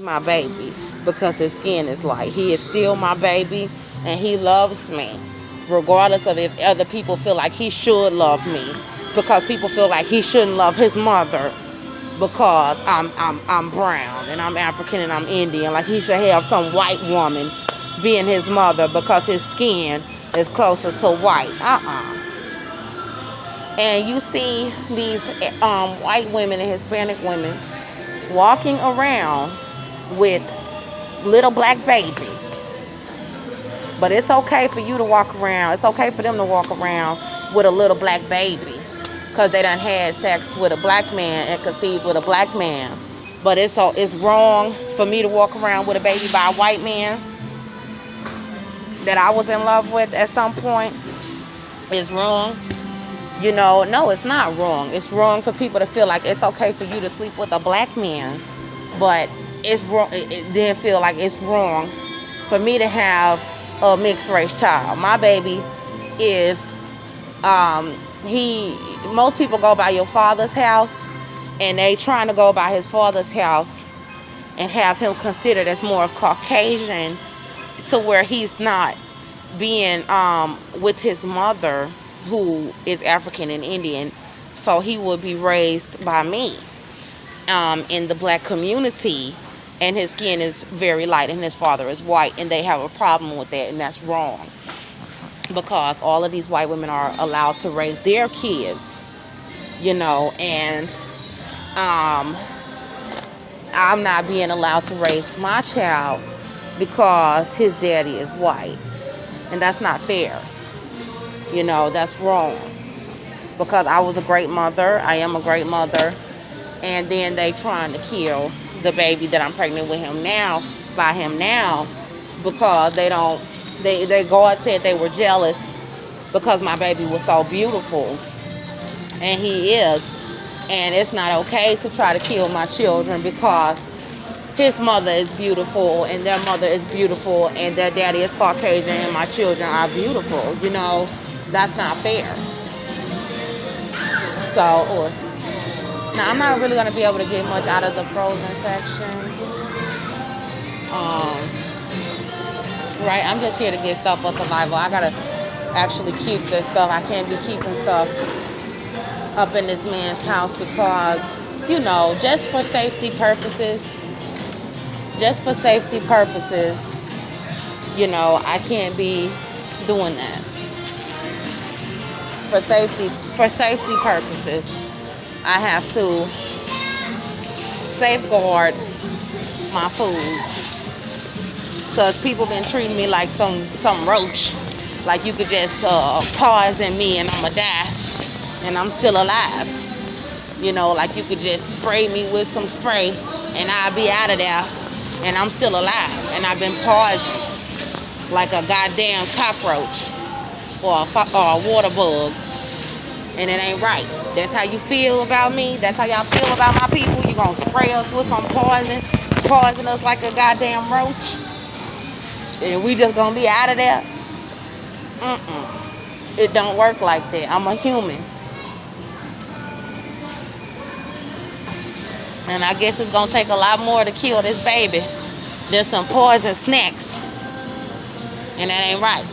my baby because his skin is light. He is still my baby, and he loves me regardless of if other people feel like he should love me, because people feel like he shouldn't love his mother because I'm brown and I'm African and I'm Indian. Like he should have some white woman being his mother because his skin is closer to white. And you see these white women and Hispanic women walking around with little black babies. But it's okay for you to walk around. It's okay for them to walk around with a little black baby because they done had sex with a black man and conceived with a black man. But it's wrong for me to walk around with a baby by a white man that I was in love with at some point. It's wrong. No, it's not wrong. It's wrong for people to feel like it's okay for you to sleep with a black man, but it's wrong. It then feel like it's wrong for me to have a mixed race child. My baby is most people go by your father's house, and they trying to go by his father's house and have him considered as more of Caucasian, to where he's not being with his mother, who is African and Indian. So he would be raised by me in the black community, and his skin is very light and his father is white, and they have a problem with that, and that's wrong, because all of these white women are allowed to raise their kids, and I'm not being allowed to raise my child because his daddy is white, and that's not fair. That's wrong, because I was a great mother. I am a great mother. And then they trying to kill the baby that I'm pregnant with him now, by him now, because God said they were jealous because my baby was so beautiful. And he is. And it's not okay to try to kill my children because his mother is beautiful and their mother is beautiful and their daddy is Caucasian and my children are beautiful. That's not fair. So, now I'm not really going to be able to get much out of the frozen section. Right, I'm just here to get stuff for survival. I got to actually keep this stuff. I can't be keeping stuff up in this man's house because, just for safety purposes, I can't be doing that. For safety purposes, I have to safeguard my food, because people been treating me like some roach, like you could just poison me and I'ma die, and I'm still alive. Like you could just spray me with some spray and I'll be out of there, and I'm still alive, and I've been poisoned like a goddamn cockroach or a water bug. And it ain't right. That's how you feel about me. That's how y'all feel about my people. You gonna spray us with some poison us like a goddamn roach, and we just gonna be out of there? It don't work like that. I'm a human, and I guess it's gonna take a lot more to kill this baby than some poison snacks, and that ain't right.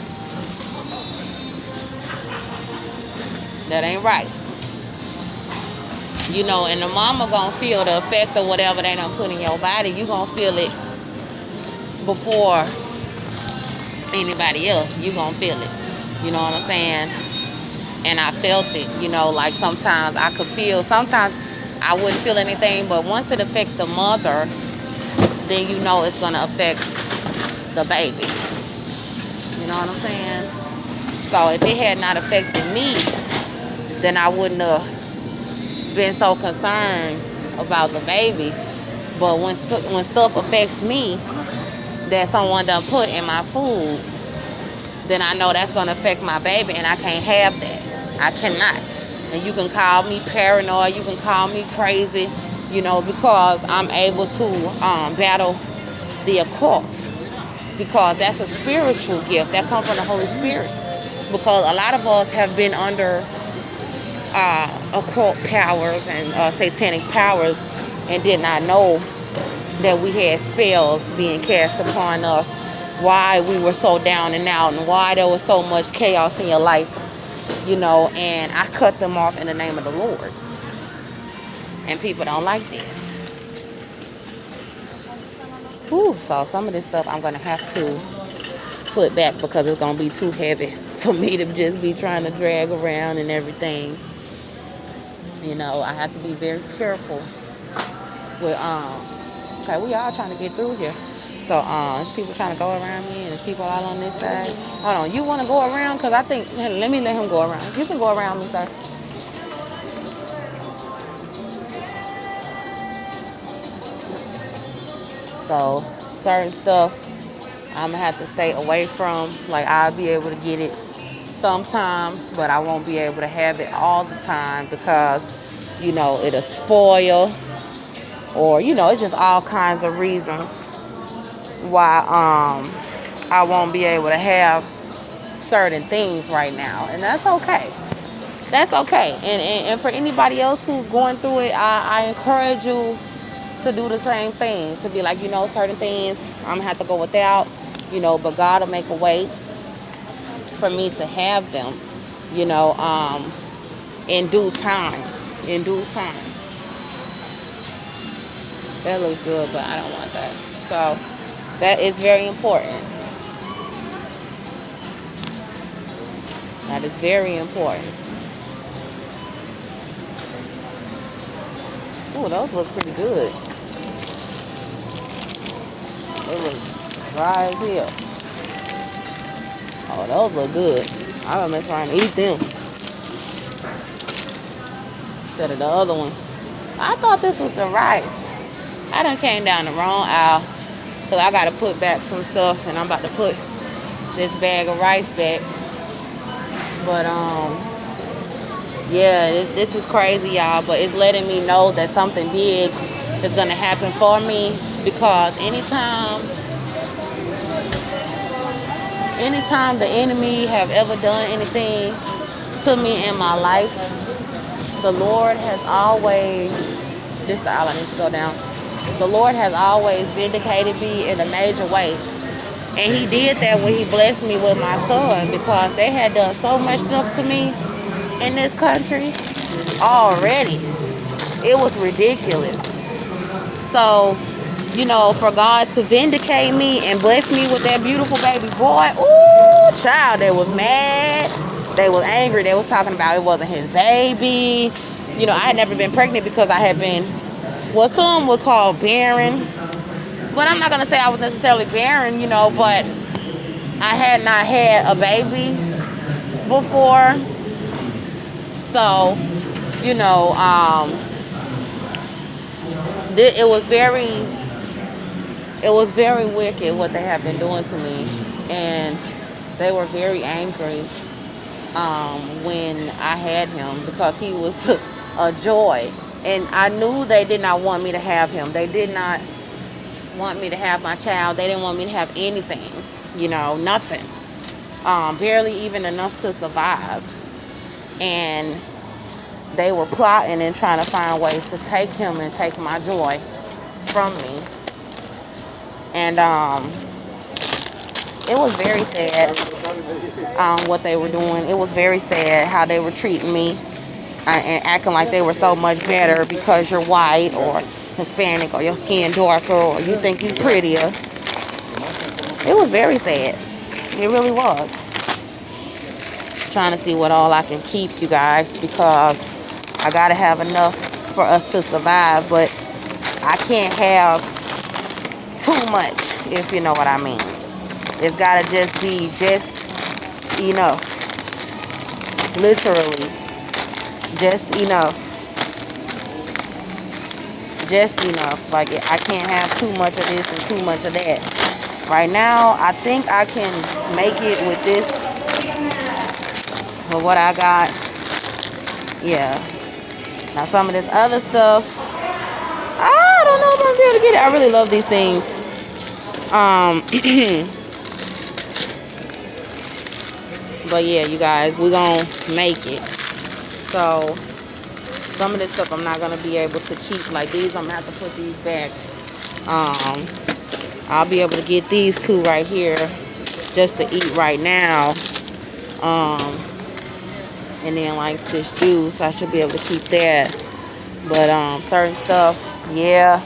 That ain't right. And the mama gonna feel the effect of whatever they done put in your body. You gonna feel it before anybody else. You gonna feel it. You know what I'm saying? And I felt it. Like sometimes I could feel, sometimes I wouldn't feel anything, but once it affects the mother, then it's gonna affect the baby. You know what I'm saying? So if it had not affected me, then I wouldn't have been so concerned about the baby. But when stuff affects me that someone done put in my food, then I know that's going to affect my baby, and I can't have that. I cannot. And you can call me paranoid, you can call me crazy, because I'm able to battle the occult, because that's a spiritual gift that comes from the Holy Spirit. Because a lot of us have been under occult powers and satanic powers and did not know that we had spells being cast upon us, why we were so down and out, and why there was so much chaos in your life, you know, and I cut them off in the name of the Lord. And people don't like that. Whew, so some of this stuff I'm going to have to put back because it's going to be too heavy for me to just be trying to drag around and everything. You know, I have to be very careful with, okay, we all trying to get through here. So, there's people trying to go around me, and there's people all on this side. Hold on, you want to go around? Because I think, let me let him go around. You can go around me, sir. So, certain stuff I'm going to have to stay away from. Like, I'll be able to get it sometimes, but I won't be able to have it all the time because, you know, it'll spoil. Or, you know, it's just all kinds of reasons why I won't be able to have certain things right now. And that's okay. That's okay. And for anybody else who's going through it, I encourage you to do the same thing. To be like, you know, certain things I'm going to have to go without, you know, but God will make a way for me to have them, you know, in due time. In due time. That looks good, but I don't want that. So, that is very important. That is very important. Ooh, those look pretty good. They look dry as hell. Oh, those look good. I'm gonna mess around and eat them instead of the other ones. I thought this was the rice. I done came down the wrong aisle because I got to put back some stuff, and I'm about to put this bag of rice back. But, yeah, this is crazy, y'all, but it's letting me know that something big is going to happen for me because anytime the enemy have ever done anything to me in my life, the Lord has always, this is the aisle I need to go down. The Lord has always vindicated me in a major way. And he did that when he blessed me with my son because they had done so much stuff to me in this country already. It was ridiculous. So, you know, for God to vindicate me and bless me with that beautiful baby boy, ooh, child, they was mad. They was angry. They was talking about it wasn't his baby. You know, I had never been pregnant because I had been what some would call barren. But I'm not going to say I was necessarily barren, you know, but I had not had a baby before. So, you know, it was very wicked what they have been doing to me. And they were very angry when I had him because he was a joy. And I knew they did not want me to have him. They did not want me to have my child. They didn't want me to have anything, you know, nothing. Barely even enough to survive. And they were plotting and trying to find ways to take him and take my joy from me. And it was very sad what they were doing. It was very sad how they were treating me and acting like they were so much better because you're white or Hispanic or your skin darker or you think you're prettier. It was very sad. It really was. Trying to see what all I can keep, you guys, because I gotta have enough for us to survive, but I can't have too much, if you know what I mean. It's gotta just be just enough. Literally. Just enough. Just enough. Like, I can't have too much of this and too much of that. Right now, I think I can make it with this. With what I got. Yeah. Now, some of this other stuff, I don't know if I'm going to be able to get it. I really love these things. But yeah, you guys, we're going to make it. So, some of this stuff I'm not going to be able to keep. Like these, I'm going to have to put these back. I'll be able to get these two right here just to eat right now. And then like this juice, I should be able to keep that. But certain stuff, yeah,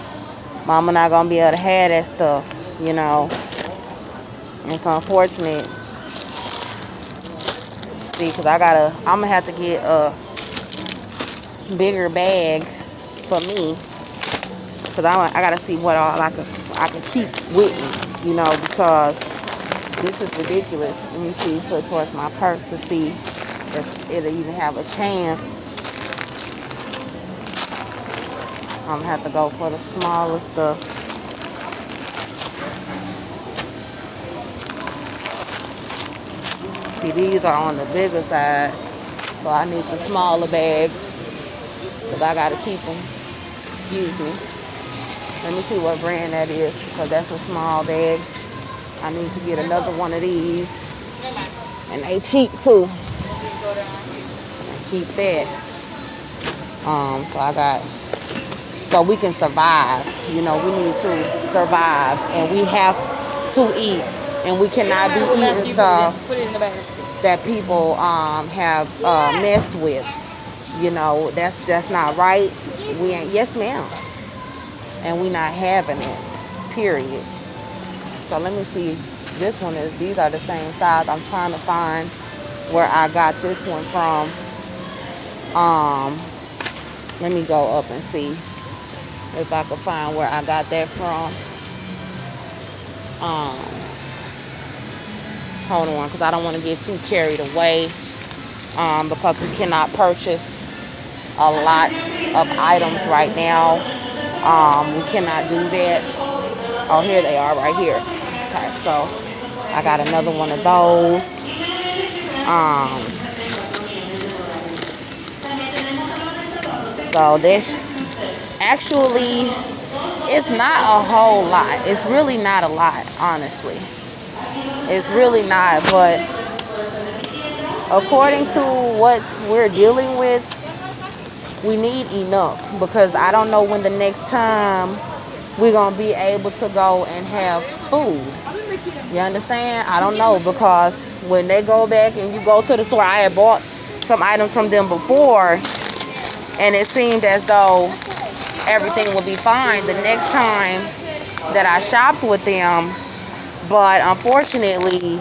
mama not gonna be able to have that stuff, you know. It's unfortunate. See, cause I'm gonna have to get a bigger bag for me. Cause I gotta see what all I can keep with me, you know, because this is ridiculous. Let me see, put it towards my purse to see if it'll even have a chance. I'm gonna have to go for the smaller stuff. See, these are on the bigger side, so I need the smaller bags because I gotta keep them. Excuse me. Let me see what brand that is, because that's a small bag. I need to get another one of these, and they cheap too. Keep that. So we can survive. You know, we need to survive, and we have to eat, and we cannot be eating stuff that people have messed with. You know, that's just not right. We ain't, yes ma'am, and we not having it. Period. So let me see. This one is. These are the same size. I'm trying to find where I got this one from. Let me go up and see if I can find where I got that from. Hold on, because I don't want to get too carried away. Because we cannot purchase a lot of items right now. We cannot do that. Oh, here they are right here. Okay, so I got another one of those. So this actually, it's not a whole lot. It's really not a lot, honestly. It's really not, but according to what we're dealing with, we need enough, because I don't know when the next time we're gonna be able to go and have food. You understand? I don't know, because when they go back and you go to the store, I had bought some items from them before, and it seemed as though everything would be fine the next time that I shopped with them. But unfortunately,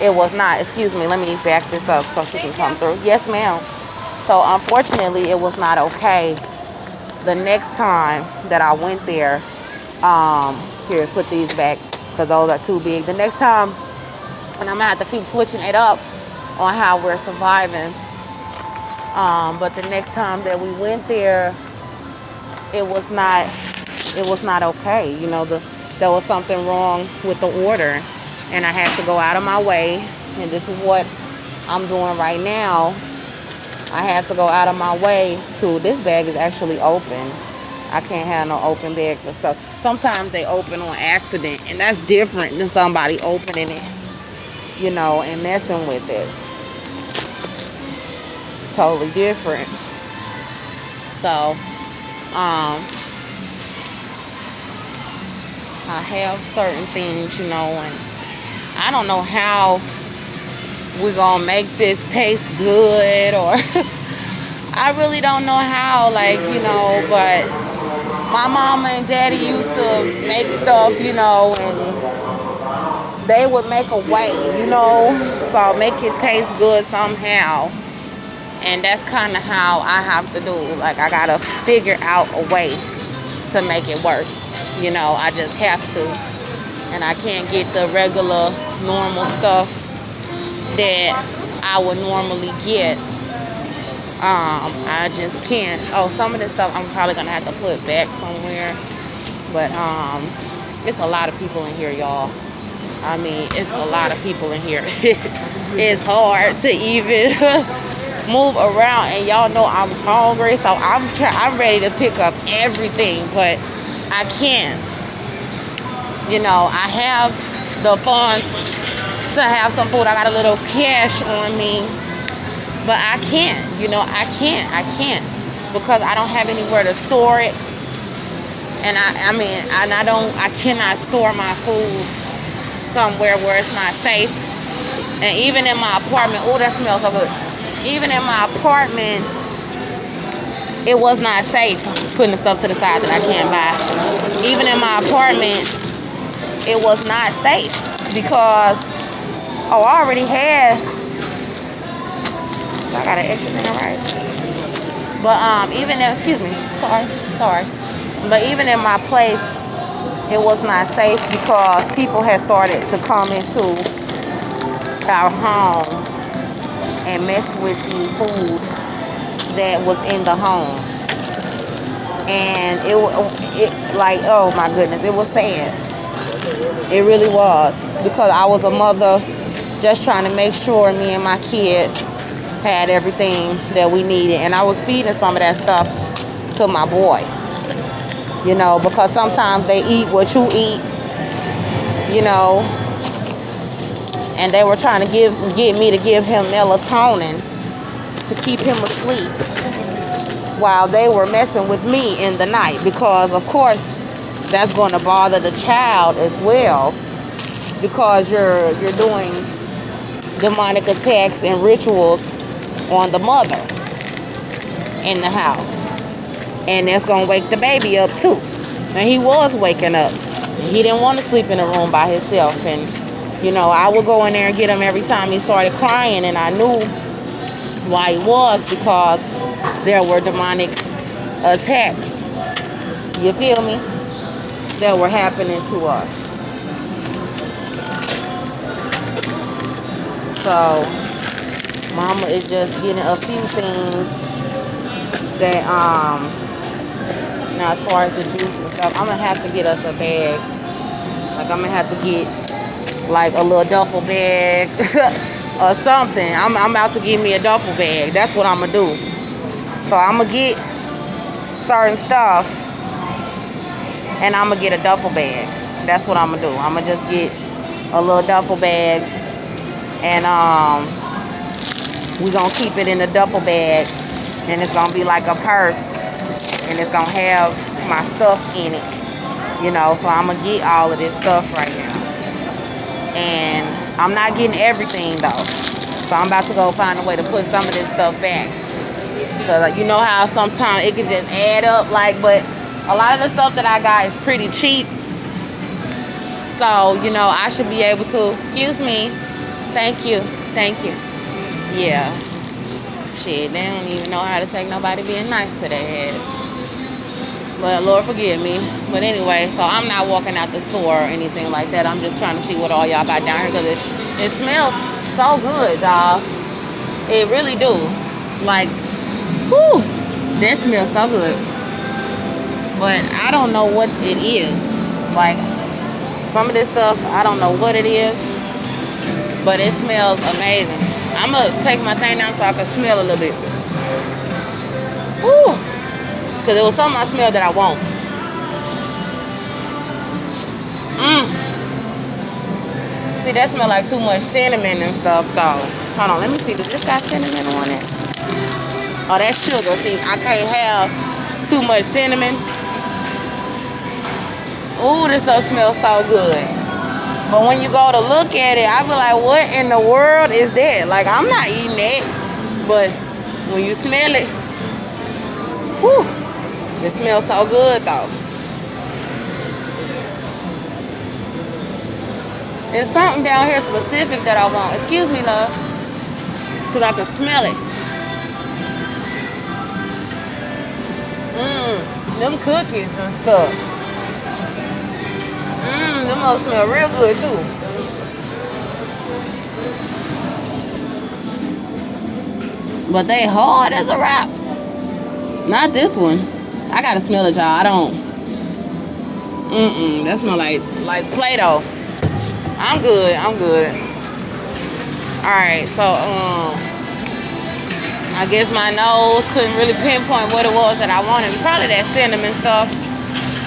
it was not. Excuse me, let me back this up so she can come through. Yes, ma'am. So unfortunately, it was not okay the next time that I went there. Here, put these back, because those are too big. The next time, and I'm gonna have to keep switching it up on how we're surviving. But the next time that we went there, it was not okay. You know, there was something wrong with the order, and I had to go out of my way. And this is what I'm doing right now. I had to go out of my way to. This bag is actually open. I can't have no open bags and stuff. Sometimes they open on accident, and that's different than somebody opening it, you know, and messing with it. It's totally different. So, I have certain things, you know, and I don't know how we're gonna make this taste good, or I really don't know how, like, you know, but my mama and daddy used to make stuff, you know, and they would make a way, you know, so make it taste good somehow. And that's kind of how I have to do. Like, I gotta figure out a way to make it work. You know, I just have to. And I can't get the regular, normal stuff that I would normally get. I just can't. Oh, some of this stuff I'm probably gonna have to put back somewhere. But it's a lot of people in here, y'all. I mean, it's a lot of people in here. It's hard to even move around, and y'all know I'm hungry, so I'm ready to pick up everything, but I can't. You know, I have the funds to have some food. I got a little cash on me, but I can't. You know, I can't because I don't have anywhere to store it. And I cannot store my food somewhere where it's not safe. And even in my apartment, oh, that smells so good. Even in my apartment, it was not safe putting the stuff to the side that I can't buy. Even in my apartment, it was not safe because, oh, I already had, I got an extra thing, all right? But even if, excuse me, sorry. But even in my place, it was not safe because people had started to come into our home and mess with the food that was in the home. And it like, oh my goodness, it was sad. It really was, because I was a mother just trying to make sure me and my kid had everything that we needed, and I was feeding some of that stuff to my boy, you know, because sometimes they eat what you eat, you know, and they were trying to get me to give him melatonin to keep him asleep while they were messing with me in the night, because of course that's going to bother the child as well, because you're doing demonic attacks and rituals on the mother in the house, and that's going to wake the baby up too. And he was waking up. He didn't want to sleep in a room by himself, and you know, I would go in there and get him every time he started crying, and I knew why he was, because there were demonic attacks, you feel me, that were happening to us. So Mama is just getting a few things that now as far as the juice and stuff, I'm gonna have to get us a bag. Like, I'm gonna have to get like a little duffel bag or something. I'm about to get me a duffel bag. That's what I'm gonna do. So I'm gonna get certain stuff and I'm gonna get a duffel bag. That's what I'm gonna do. I'm gonna just get a little duffel bag, and we're gonna keep it in a duffel bag, and it's gonna be like a purse, and it's gonna have my stuff in it, you know. So I'm gonna get all of this stuff right now, and I'm not getting everything though. So I'm about to go find a way to put some of this stuff back, because you know how sometimes it can just add up, like, but a lot of the stuff that I got is pretty cheap. So, you know, I should be able to, excuse me, thank you. Yeah. Shit, they don't even know how to take nobody being nice to their ass. But Lord forgive me. But anyway, so I'm not walking out the store or anything like that. I'm just trying to see what all y'all got down here, because it smells so good, dog. It really do. Like, whew, that smells so good. But I don't know what it is. Like, some of this stuff, I don't know what it is, but it smells amazing. I'm going to take my thing down so I can smell a little bit. Woo! Because it was something I smelled that I want. See, that smells like too much cinnamon and stuff, though. Hold on, let me see. Does this got cinnamon on it? Oh, that's sugar. See, I can't have too much cinnamon. Ooh, this stuff smells so good. But when you go to look at it, I be like, what in the world is that? Like, I'm not eating that. But when you smell it, whew, it smells so good, though. There's something down here specific that I want. Excuse me, love. Because I can smell it. Them cookies and stuff. Them all smell real good too. But they hard as a rock. Not this one. I gotta smell it, y'all. I don't. That smell like Play-Doh. I'm good. Alright, so I guess my nose couldn't really pinpoint what it was that I wanted. Probably that cinnamon stuff.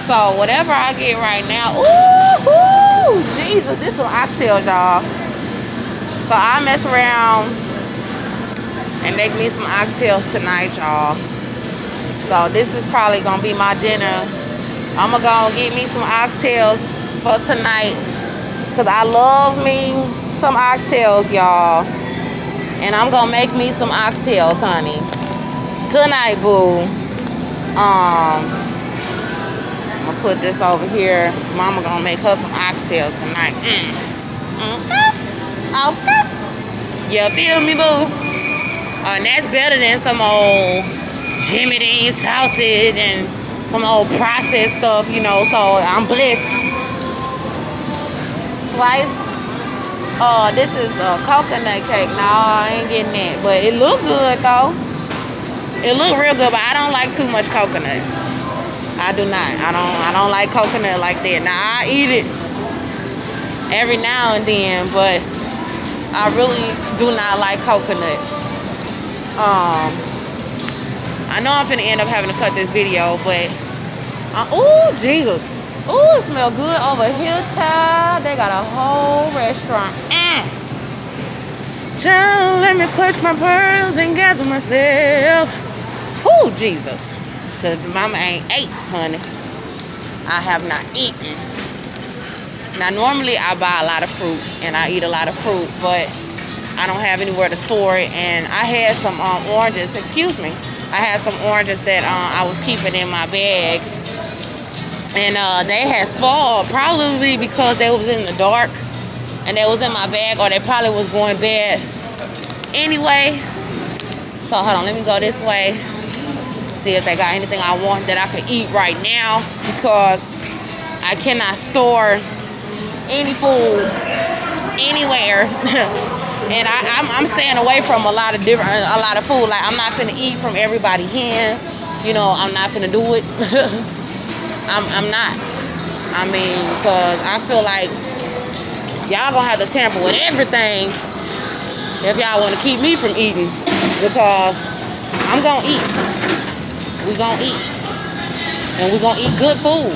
So whatever I get right now, ooh, Jesus, this is oxtails, y'all. So I mess around and make me some oxtails tonight, y'all. So this is probably gonna be my dinner I'm gonna go get me some oxtails for tonight. Cause I love me some oxtails, y'all. And I'm gonna make me some oxtails, honey. Tonight, boo. I'm gonna put this over here. Mama gonna make her some oxtails tonight. Okay. You feel me, boo? And that's better than some old Jimmy Dean sausage and some old processed stuff, you know. So I'm blessed. Sliced. This is a coconut cake. No, I ain't getting that. But it look good though. It look real good, but I don't like too much coconut. I do not. I don't like coconut like that. Now I eat it every now and then, but I really do not like coconut. I know I'm finna end up having to cut this video, but oh Jesus. Oh, it smells good over here, child. They got a whole restaurant. Child, let me clutch my pearls and gather myself. Oh, Jesus. Because mama ain't ate, honey. I have not eaten. Now, normally I buy a lot of fruit and I eat a lot of fruit, but I don't have anywhere to store it. And I had some oranges. Excuse me. I had some oranges that I was keeping in my bag. And they had spoiled, probably because they was in the dark and they was in my bag, or they probably was going bad anyway. So hold on, let me go this way, see if they got anything I want that I can eat right now, because I cannot store any food anywhere. And I'm staying away from a lot of food. Like, I'm not finna eat from everybody's hand. You know, I'm not finna do it. I'm not. I mean, because I feel like y'all gonna have to tamper with everything if y'all want to keep me from eating, because I'm gonna eat. We gonna eat. And we gonna eat good food.